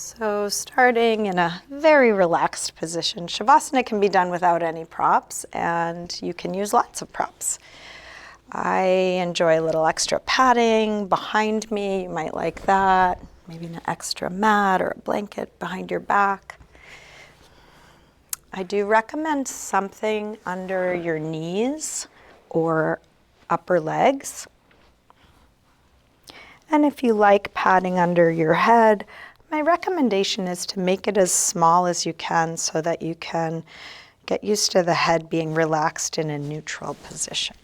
So starting in a very relaxed position, Shavasana can be done without any props, and you can use lots of props. I enjoy a little extra padding behind me. You might like that. Maybe an extra mat or a blanket behind your back. I do recommend something under your knees or upper legs. And if you like padding under your head, my recommendation is to make it as small as you can so that you can get used to the head being relaxed in a neutral position.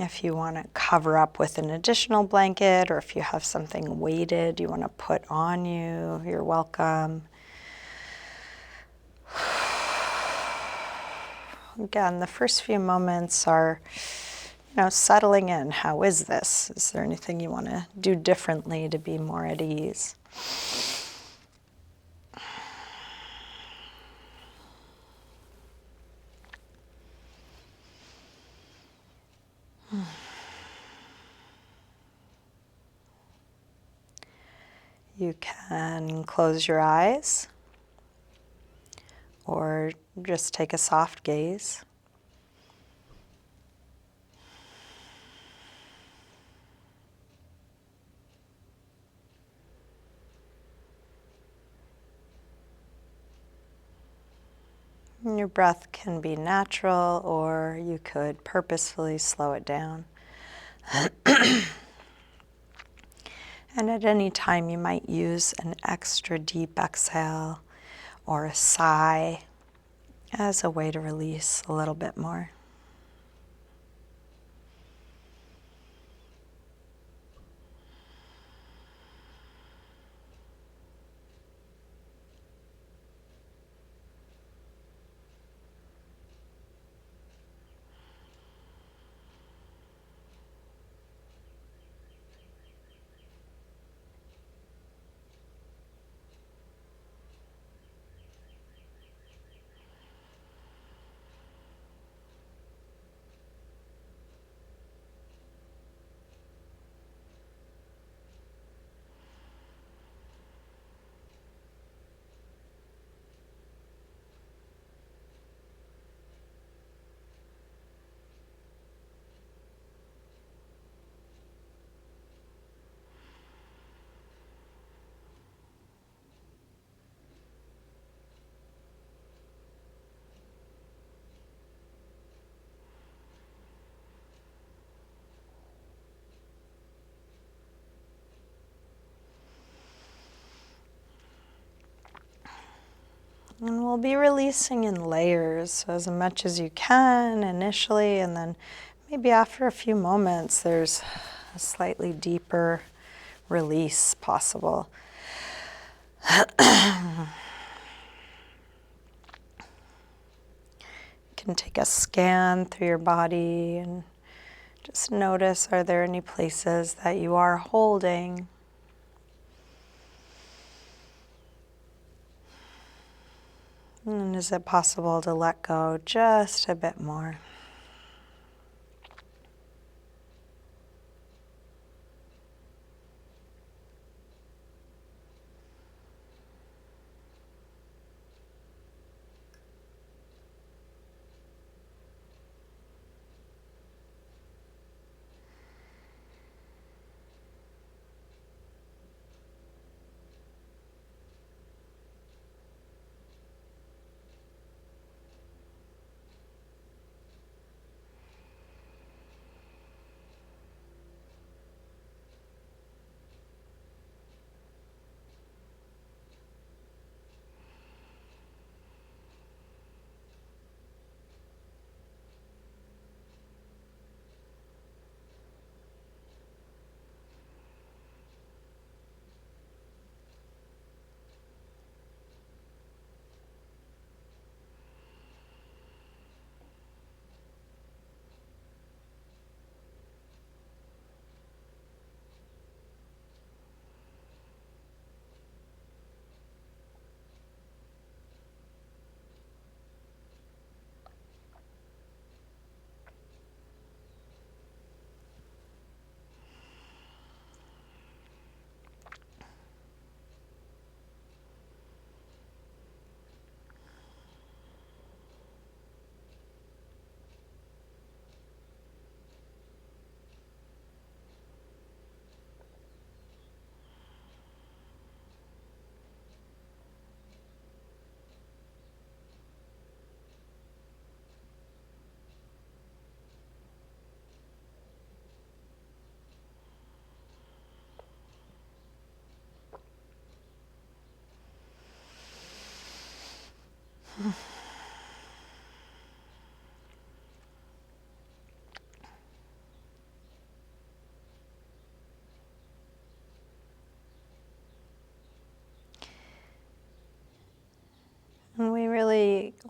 If you want to cover up with an additional blanket, or if you have something weighted you want to put on you, you're welcome. Again, the first few moments are, settling in. How is this? Is there anything you want to do differently to be more at ease? You can close your eyes or just take a soft gaze. And your breath can be natural, or you could purposefully slow it down. And at any time you might use an extra deep exhale or a sigh as a way to release a little bit more. And we'll be releasing in layers, so as much as you can initially, and then maybe after a few moments there's a slightly deeper release possible. You can take a scan through your body and just notice, are there any places that you are holding? And is it possible to let go just a bit more?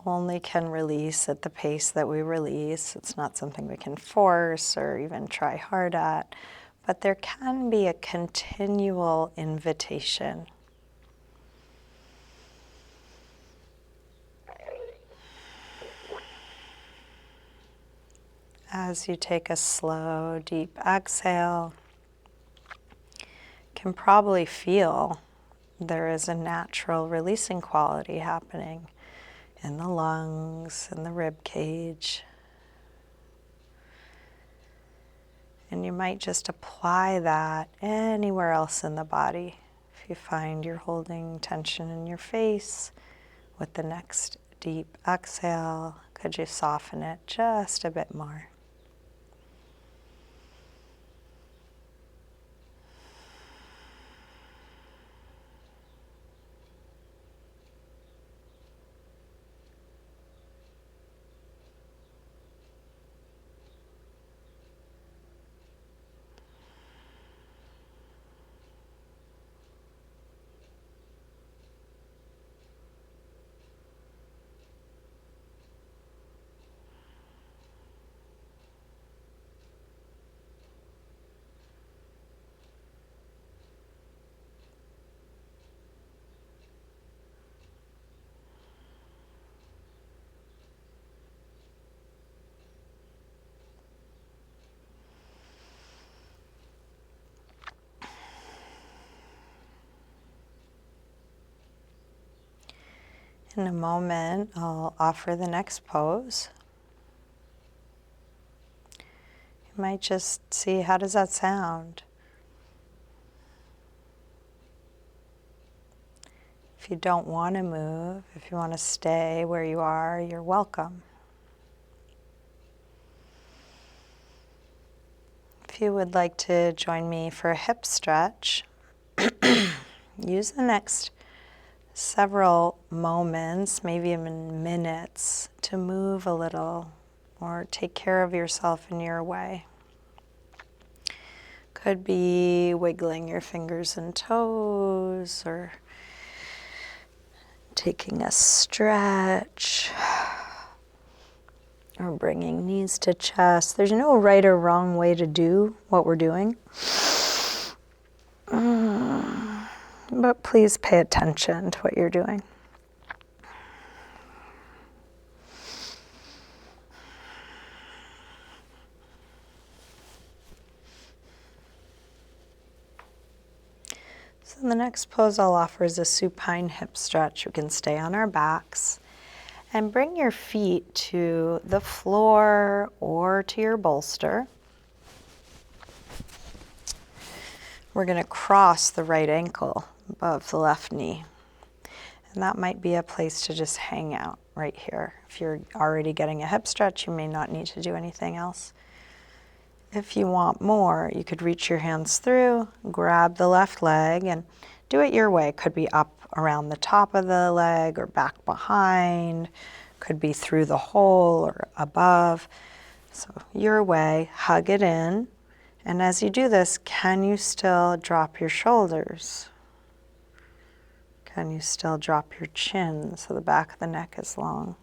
only can release at the pace that we release. It's not something we can force or even try hard at, but there can be a continual invitation. As you take a slow, deep exhale, you can probably feel there is a natural releasing quality happening in the lungs, in the rib cage. And you might just apply that anywhere else in the body. If you find you're holding tension in your face, with the next deep exhale, could you soften it just a bit more? In a moment, I'll offer the next pose. You might just see, how does that sound? If you don't want to move, if you want to stay where you are, you're welcome. If you would like to join me for a hip stretch, use the next several moments, maybe even minutes, to move a little or take care of yourself in your way. Could be wiggling your fingers and toes or taking a stretch or bringing knees to chest. There's no right or wrong way to do what we're doing. But please pay attention to what you're doing. So the next pose I'll offer is a supine hip stretch. We can stay on our backs and bring your feet to the floor or to your bolster. We're going to cross the right ankle above the left knee. And that might be a place to just hang out right here. If you're already getting a hip stretch, you may not need to do anything else. If you want more, you could reach your hands through, grab the left leg, and do it your way. It could be up around the top of the leg or back behind. Could be through the hole or above. So your way, hug it in. And as you do this, can you still drop your shoulders? Can you still drop your chin so the back of the neck is long?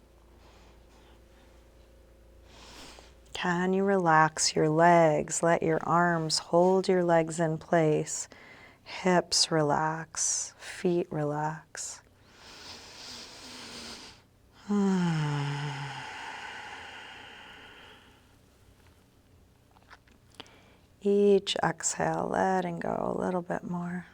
Can you relax your legs? Let your arms hold your legs in place. Hips relax, feet relax. Each exhale, letting go a little bit more.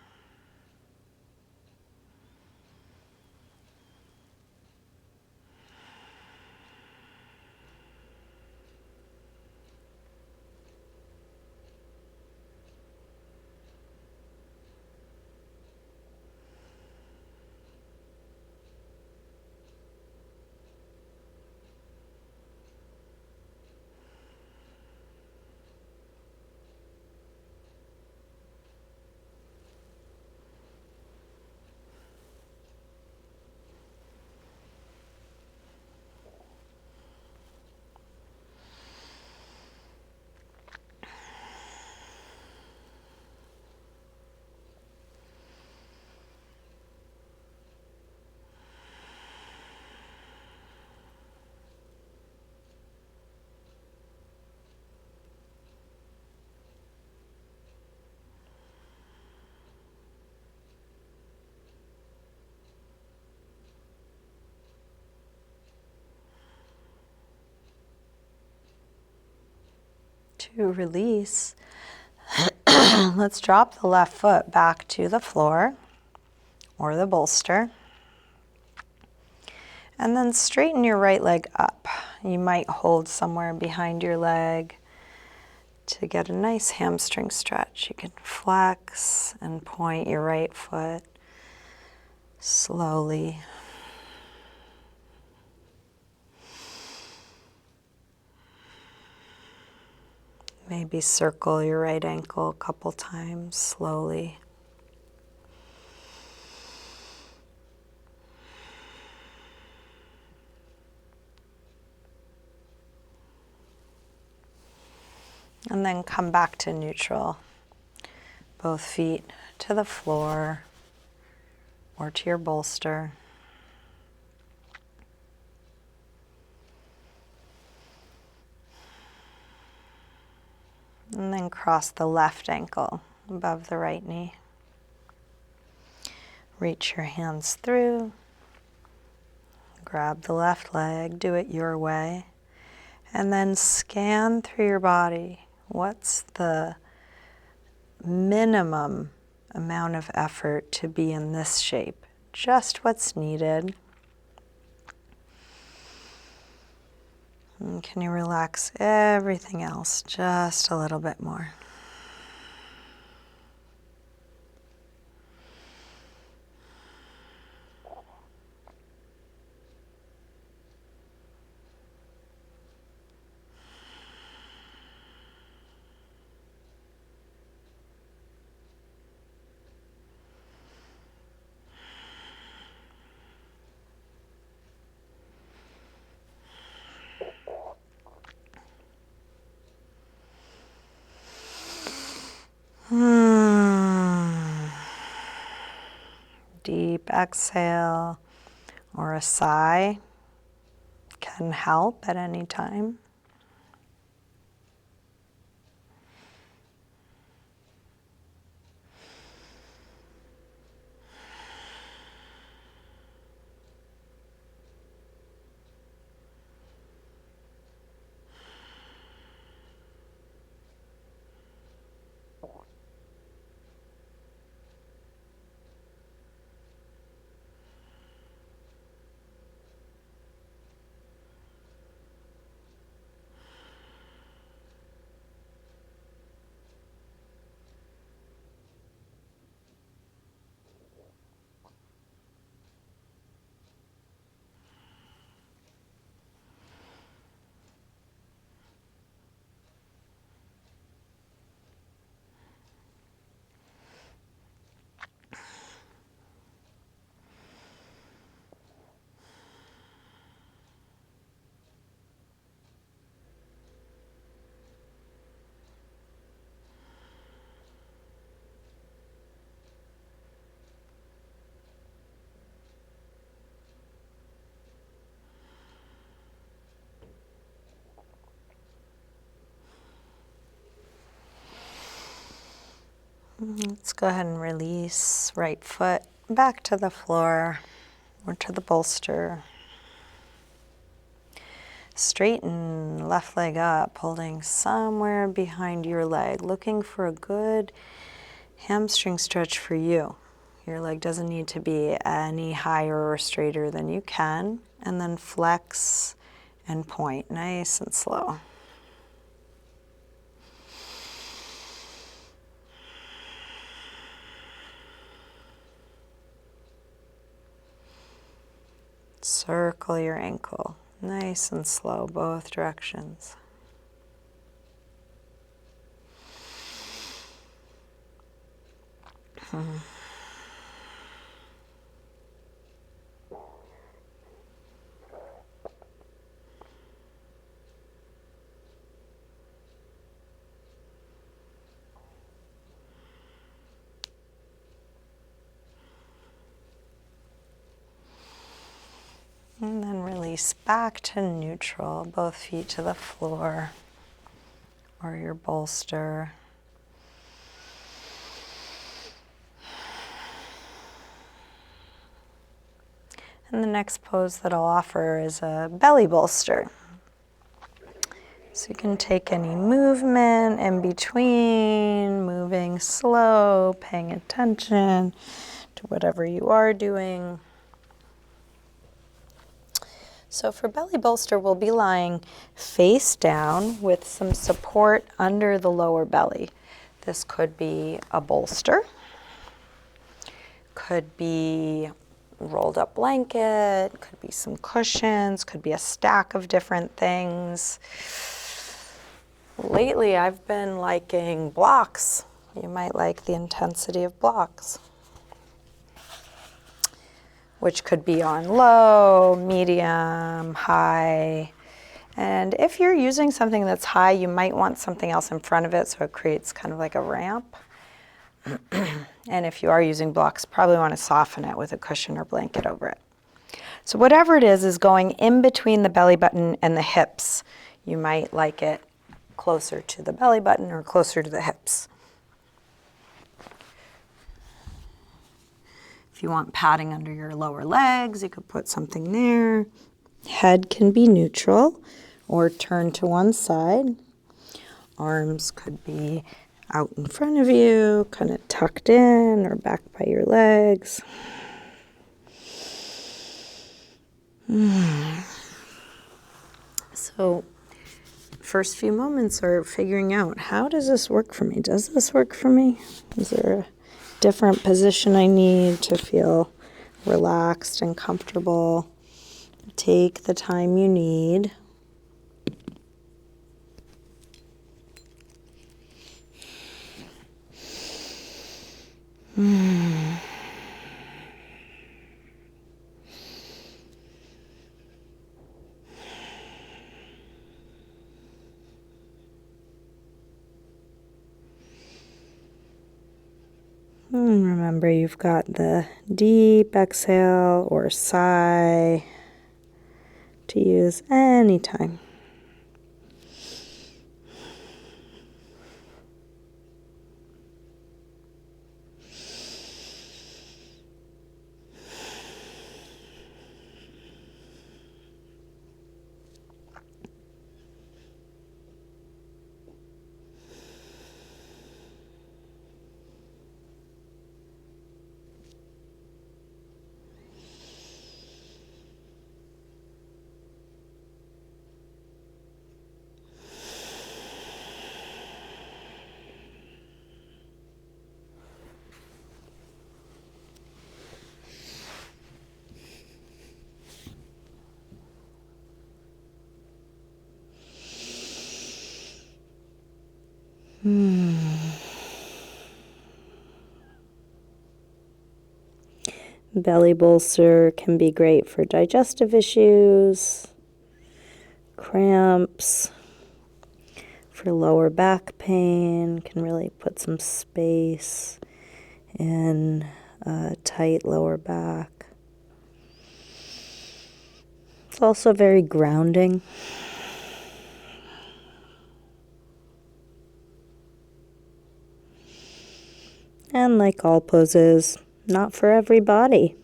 to release, let's drop the left foot back to the floor or the bolster. And then straighten your right leg up. You might hold somewhere behind your leg to get a nice hamstring stretch. You can flex and point your right foot slowly. Maybe circle your right ankle a couple times slowly. And then come back to neutral. Both feet to the floor or to your bolster. And then cross the left ankle above the right knee. Reach your hands through. Grab the left leg, do it your way. And then scan through your body. What's the minimum amount of effort to be in this shape? Just what's needed. And can you relax everything else just a little bit more? Deep exhale or a sigh can help at any time. Let's go ahead and release right foot back to the floor or to the bolster. Straighten left leg up, holding somewhere behind your leg, looking for a good hamstring stretch for you. Your leg doesn't need to be any higher or straighter than you can. And then flex and point, nice and slow. Circle your ankle, nice and slow, both directions. And then release back to neutral, both feet to the floor or your bolster. And the next pose that I'll offer is a belly bolster. So you can take any movement in between, moving slow, paying attention to whatever you are doing. So for belly bolster, we'll be lying face down with some support under the lower belly. This could be a bolster, could be a rolled up blanket, could be some cushions, could be a stack of different things. Lately, I've been liking blocks. You might like the intensity of blocks, which could be on low, medium, high. And if you're using something that's high, you might want something else in front of it so it creates kind of like a ramp. And if you are using blocks, probably want to soften it with a cushion or blanket over it. So whatever it is going in between the belly button and the hips. You might like it closer to the belly button or closer to the hips. If you want padding under your lower legs, you could put something there. Head can be neutral or turned to one side. Arms could be out in front of you, kind of tucked in or back by your legs. So first few moments are figuring out, how does this work for me? Does this work for me? Is there a different position I need to feel relaxed and comfortable? Take the time you need. And remember, you've got the deep exhale or sigh to use anytime. Belly bolster can be great for digestive issues, cramps, for lower back pain, can really put some space in a tight lower back. It's also very grounding. And like all poses, not for everybody.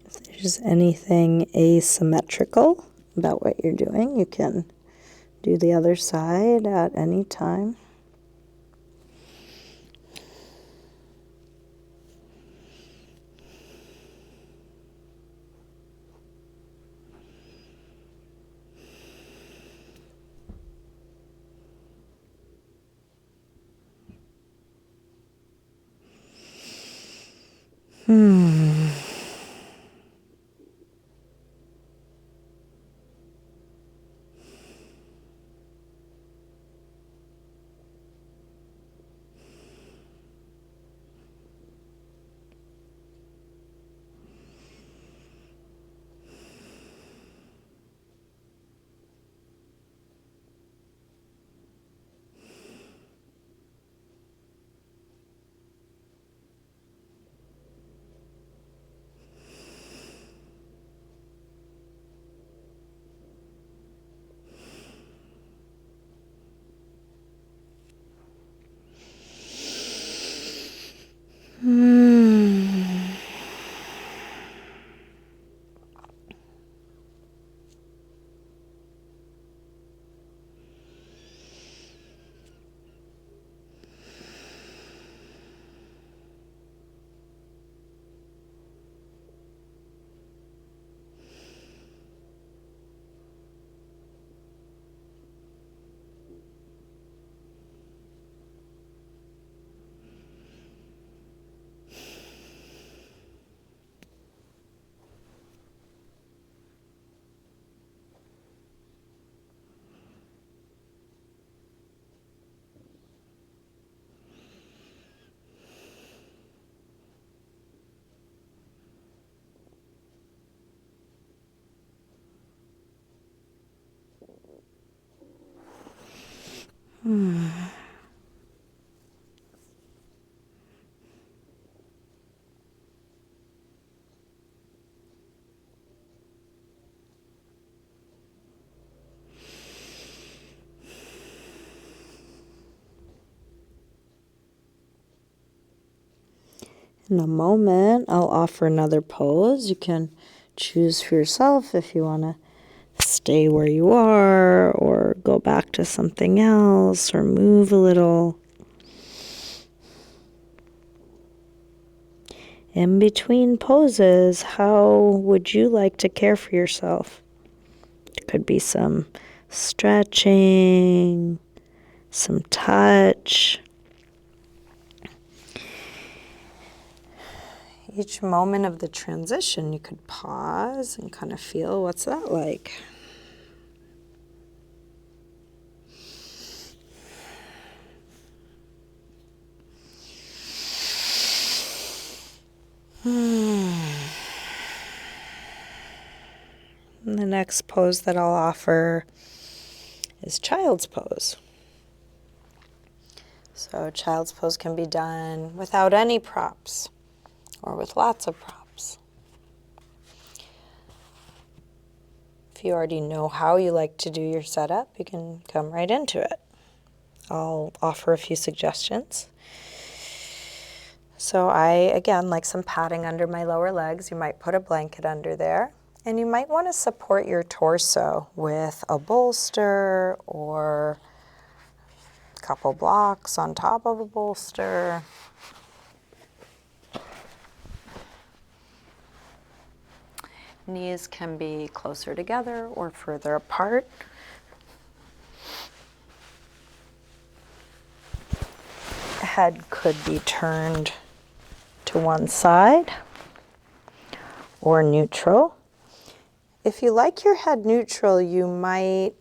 If there's anything asymmetrical about what you're doing, you can do the other side at any time. In a moment, I'll offer another pose. You can choose for yourself if you want to stay where you are or go back to something else or move a little. In between poses, how would you like to care for yourself? It could be some stretching, some touch. Each moment of the transition, you could pause and kind of feel, what's that like? And the next pose that I'll offer is child's pose. So child's pose can be done without any props or with lots of props. If you already know how you like to do your setup, you can come right into it. I'll offer a few suggestions. So I, again, like some padding under my lower legs. You might put a blanket under there. And you might want to support your torso with a bolster or a couple blocks on top of a bolster. Knees can be closer together or further apart. Head could be turned to one side or neutral. If you like your head neutral, you might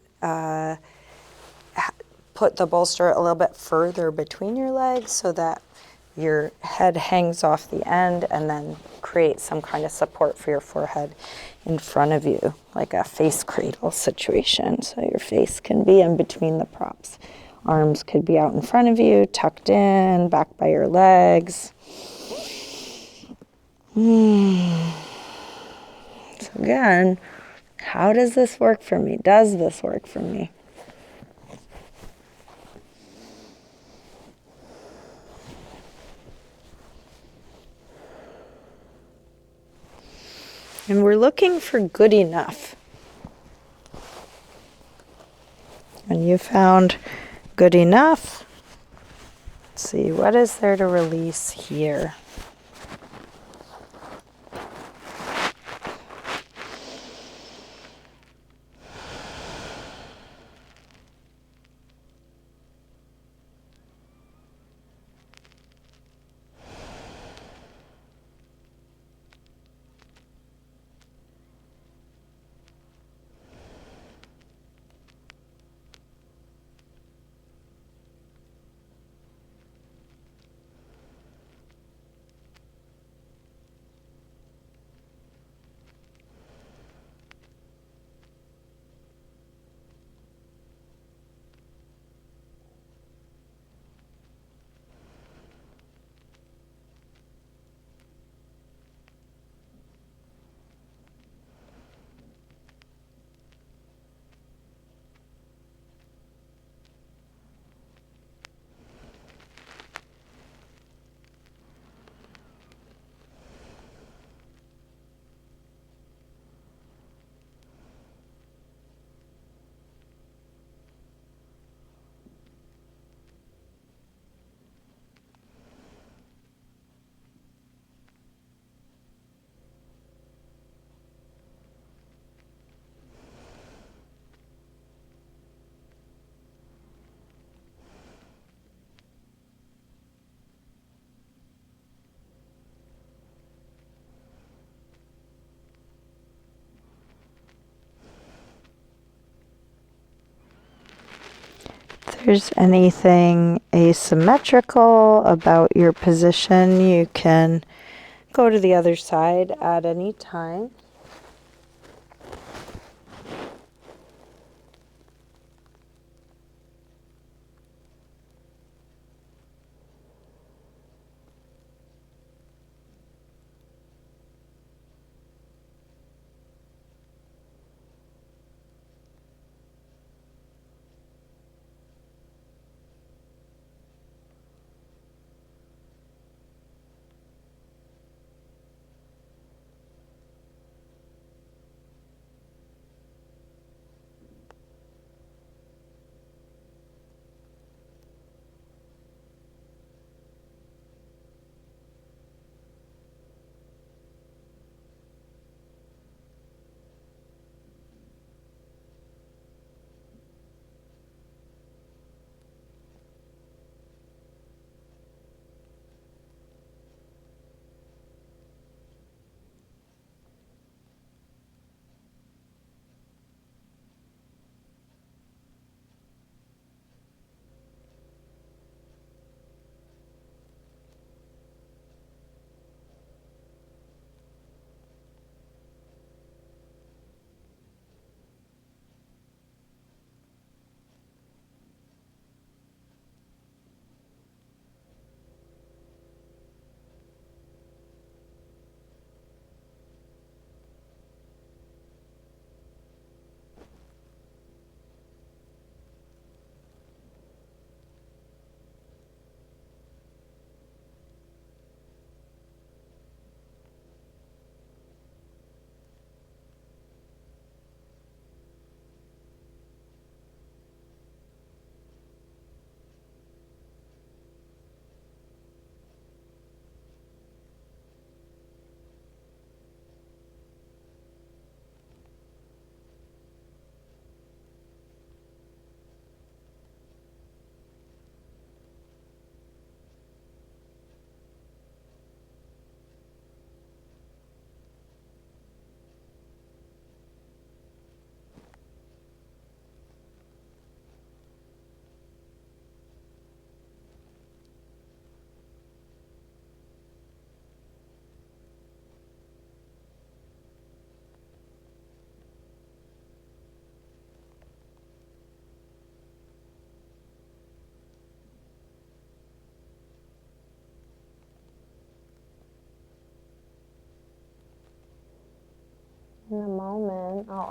put the bolster a little bit further between your legs so that your head hangs off the end and then create some kind of support for your forehead in front of you, like a face cradle situation. So your face can be in between the props. Arms could be out in front of you, tucked in, back by your legs. So again, how does this work for me? Does this work for me? And we're looking for good enough. When you found good enough, let's see, what is there to release here? If there's anything asymmetrical about your position, you can go to the other side at any time.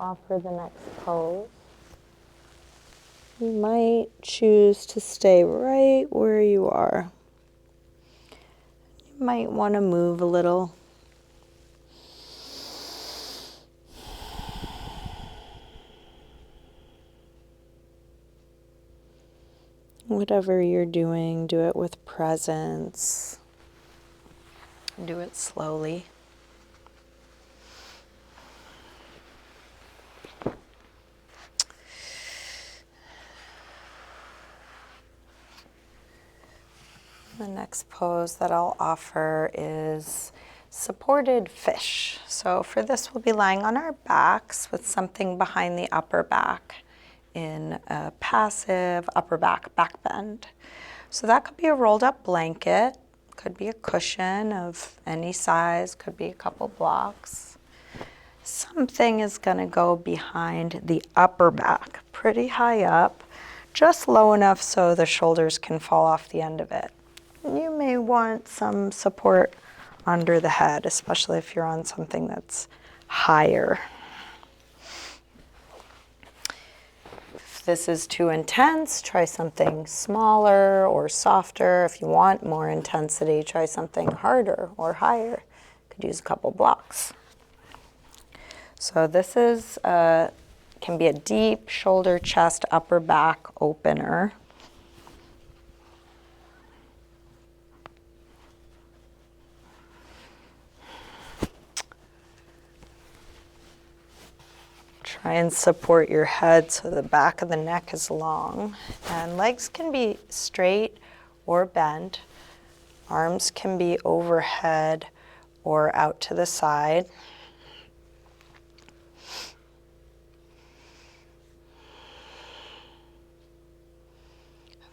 offer the next pose. You might choose to stay right where you are. You might want to move a little. Whatever you're doing, do it with presence. Do it slowly. The next pose that I'll offer is supported fish. So for this, we'll be lying on our backs with something behind the upper back in a passive upper back bend. So that could be a rolled up blanket, could be a cushion of any size, could be a couple blocks. Something is going to go behind the upper back, pretty high up, just low enough so the shoulders can fall off the end of it. You may want some support under the head, especially if you're on something that's higher. If this is too intense, try something smaller or softer. If you want more intensity, try something harder or higher. Could use a couple blocks. So this is can be a deep shoulder, chest, upper back opener. Try and support your head so the back of the neck is long. And legs can be straight or bent. Arms can be overhead or out to the side.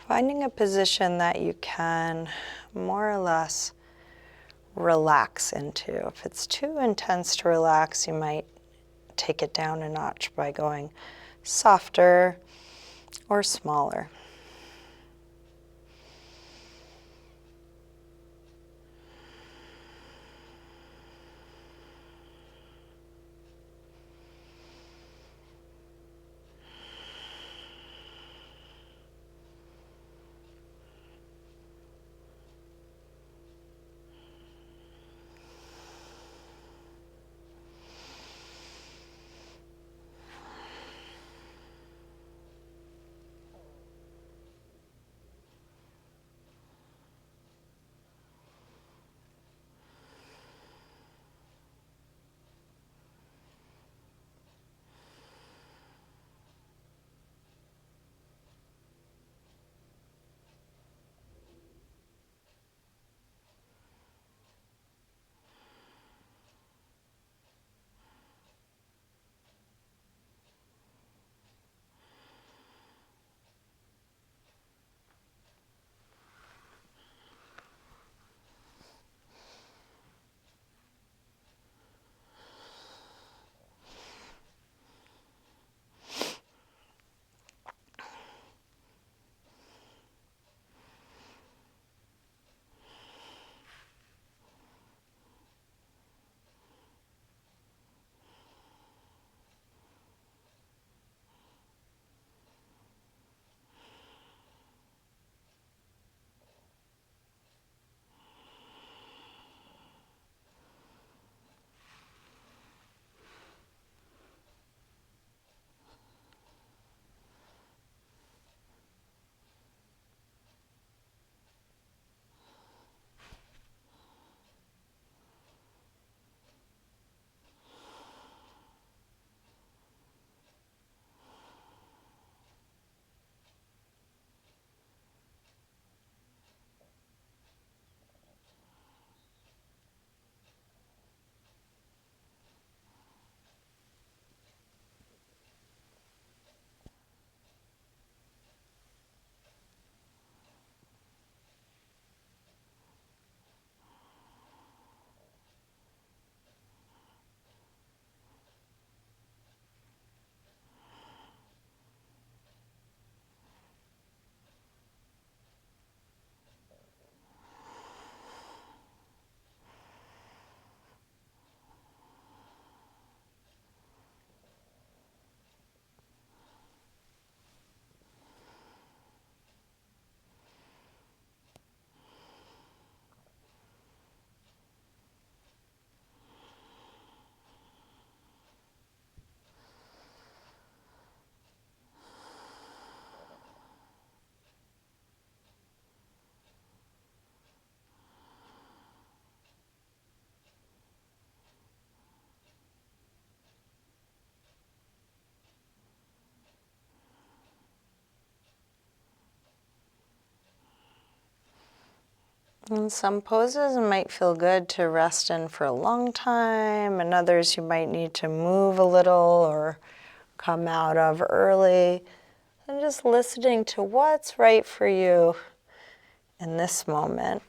Finding a position that you can more or less relax into. If it's too intense to relax, you might take it down a notch by going softer or smaller. In some poses, it might feel good to rest in for a long time, and others you might need to move a little or come out of early. And just listening to what's right for you in this moment.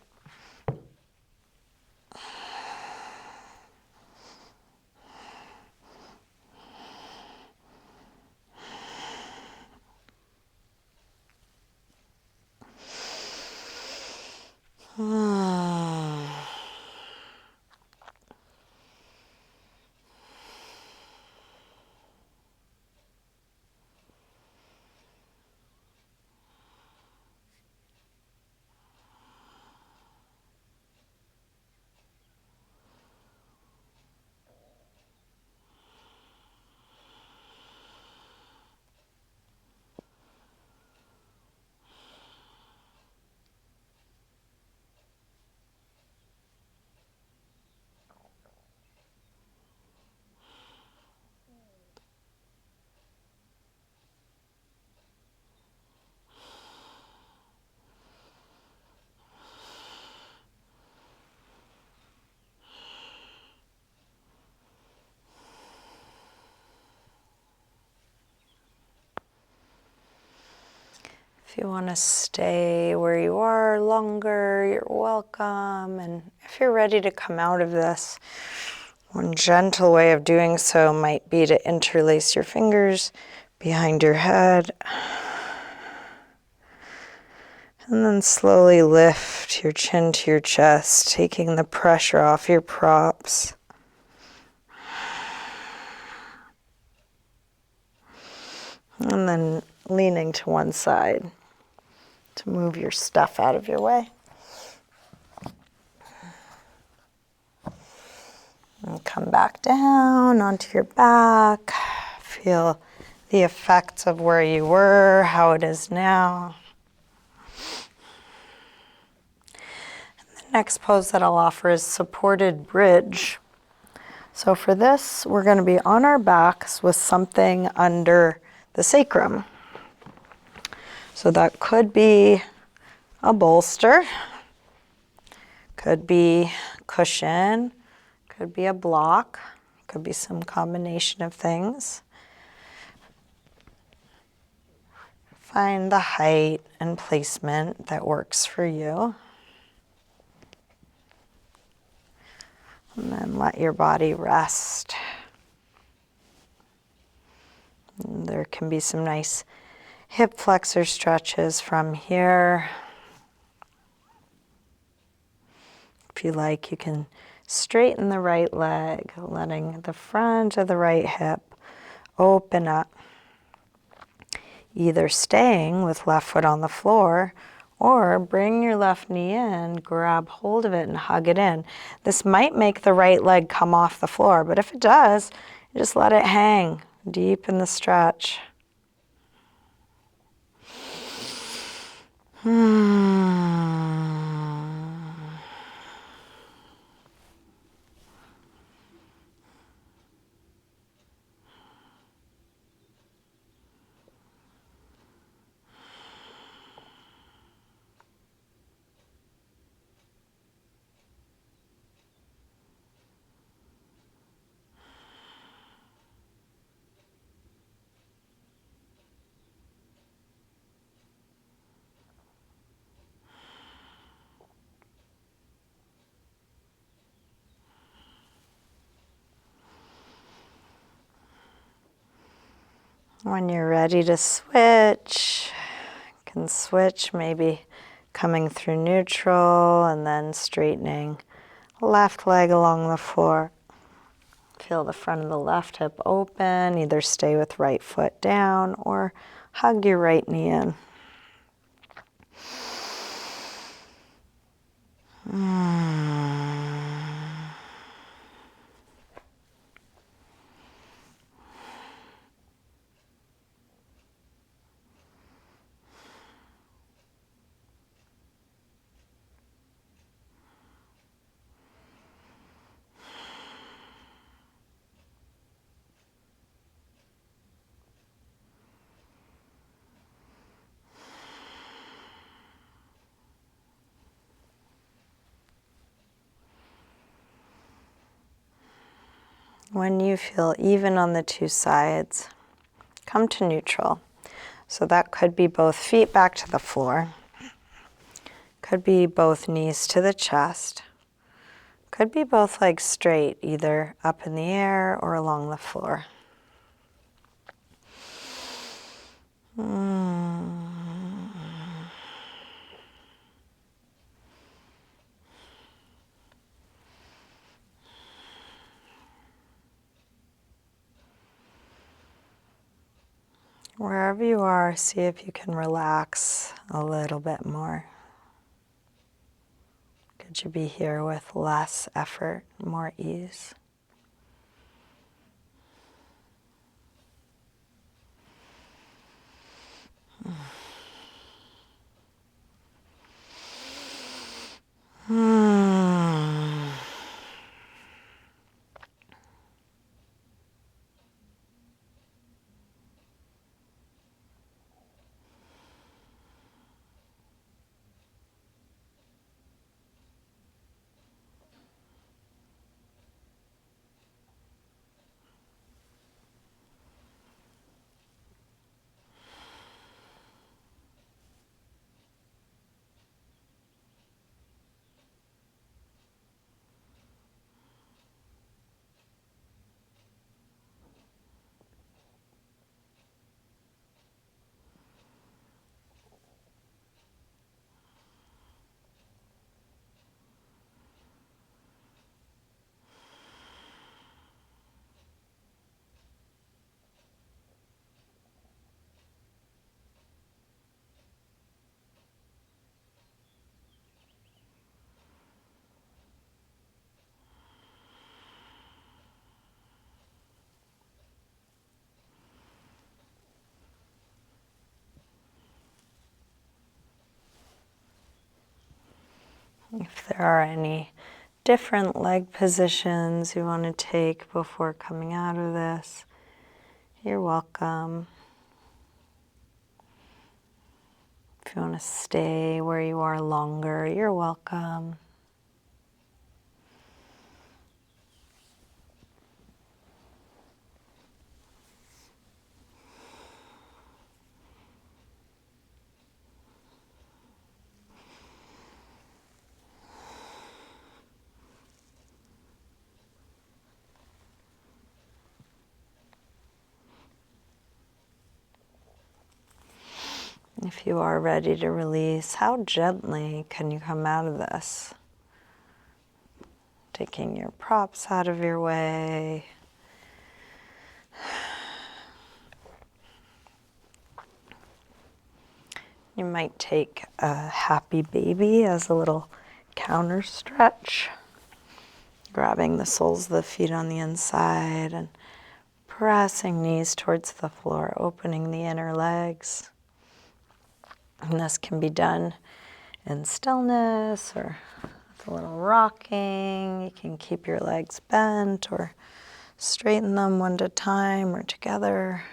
If you want to stay where you are longer, you're welcome. And if you're ready to come out of this, one gentle way of doing so might be to interlace your fingers behind your head. And then slowly lift your chin to your chest, taking the pressure off your props. And then leaning to one side to move your stuff out of your way. And come back down onto your back. Feel the effects of where you were, how it is now. And the next pose that I'll offer is supported bridge. So for this, we're going to be on our backs with something under the sacrum. So that could be a bolster, could be cushion, could be a block, could be some combination of things. Find the height and placement that works for you. And then let your body rest. And there can be some nice hip flexor stretches from here. If you like, you can straighten the right leg, letting the front of the right hip open up. Either staying with left foot on the floor or bring your left knee in, grab hold of it and hug it in. This might make the right leg come off the floor, but if it does, just let it hang deep in the stretch. When you're ready to switch, you can switch, maybe coming through neutral and then straightening left leg along the floor. Feel the front of the left hip open, either stay with right foot down or hug your right knee in. When you feel even on the two sides, come to neutral. So that could be both feet back to the floor, could be both knees to the chest, could be both legs straight, either up in the air or along the floor. Wherever you are, see if you can relax a little bit more. Could you be here with less effort, more ease? If there are any different leg positions you want to take before coming out of this, you're welcome. If you want to stay where you are longer, you're welcome. If you are ready to release, how gently can you come out of this? Taking your props out of your way. You might take a happy baby as a little counter stretch, grabbing the soles of the feet on the inside and pressing knees towards the floor, opening the inner legs. And this can be done in stillness or with a little rocking. You can keep your legs bent or straighten them one at a time or together.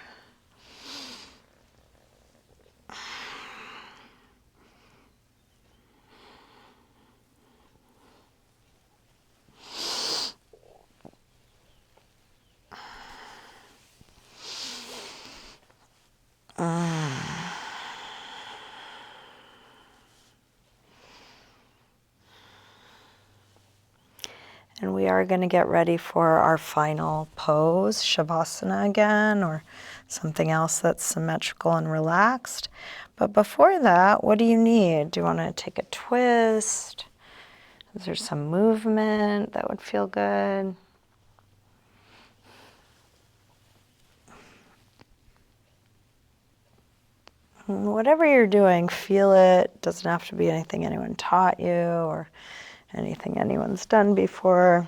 And we are going to get ready for our final pose, Shavasana again, or something else that's symmetrical and relaxed. But before that, what do you need? Do you want to take a twist? Is there some movement that would feel good? Whatever you're doing, feel it. Doesn't have to be anything anyone taught you or anything anyone's done before.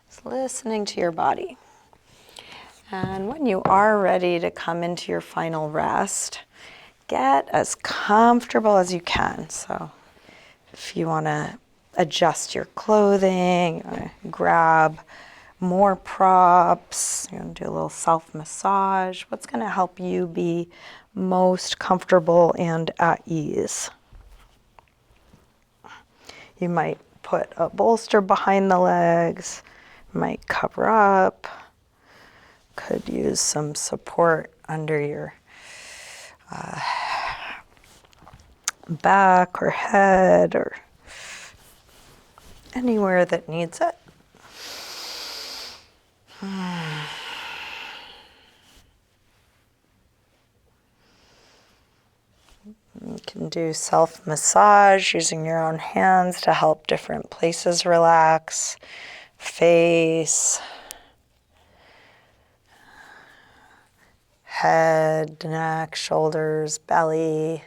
Just listening to your body. And when you are ready to come into your final rest, get as comfortable as you can. So if you want to adjust your clothing, grab more props, you want to do a little self-massage, what's going to help you be most comfortable and at ease? You might put a bolster behind the legs, might cover up. Could use some support under your back or head or anywhere that needs it. You can do self-massage using your own hands to help different places relax. Face, head, neck, shoulders, belly.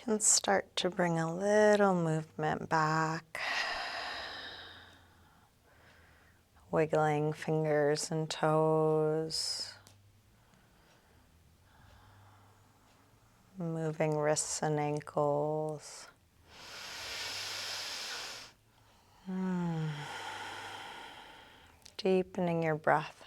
can start to bring a little movement back. Wiggling fingers and toes. Moving wrists and ankles. Deepening your breath.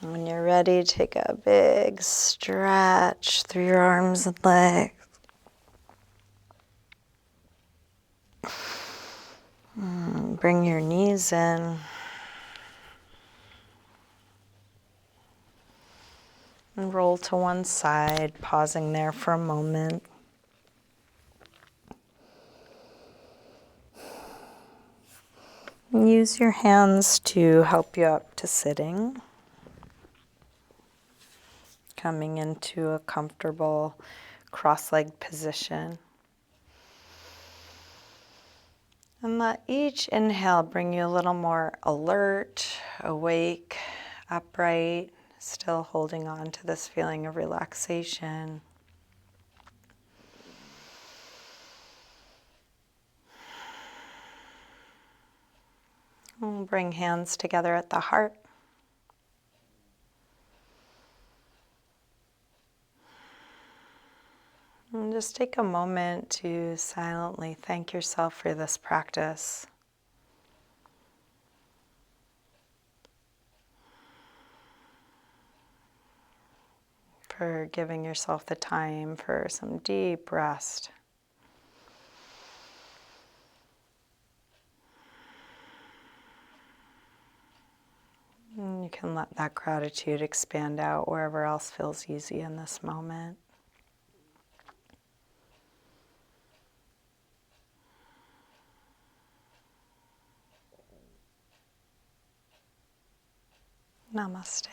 When you're ready, take a big stretch through your arms and legs. Bring your knees in. And roll to one side, pausing there for a moment. Use your hands to help you up to sitting. Coming into a comfortable cross-legged position. And let each inhale bring you a little more alert, awake, upright, still holding on to this feeling of relaxation. And bring hands together at the heart. And just take a moment to silently thank yourself for this practice. For giving yourself the time for some deep rest. And you can let that gratitude expand out wherever else feels easy in this moment. Namaste.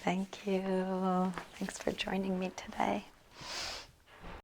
Thank you. Thanks for joining me today.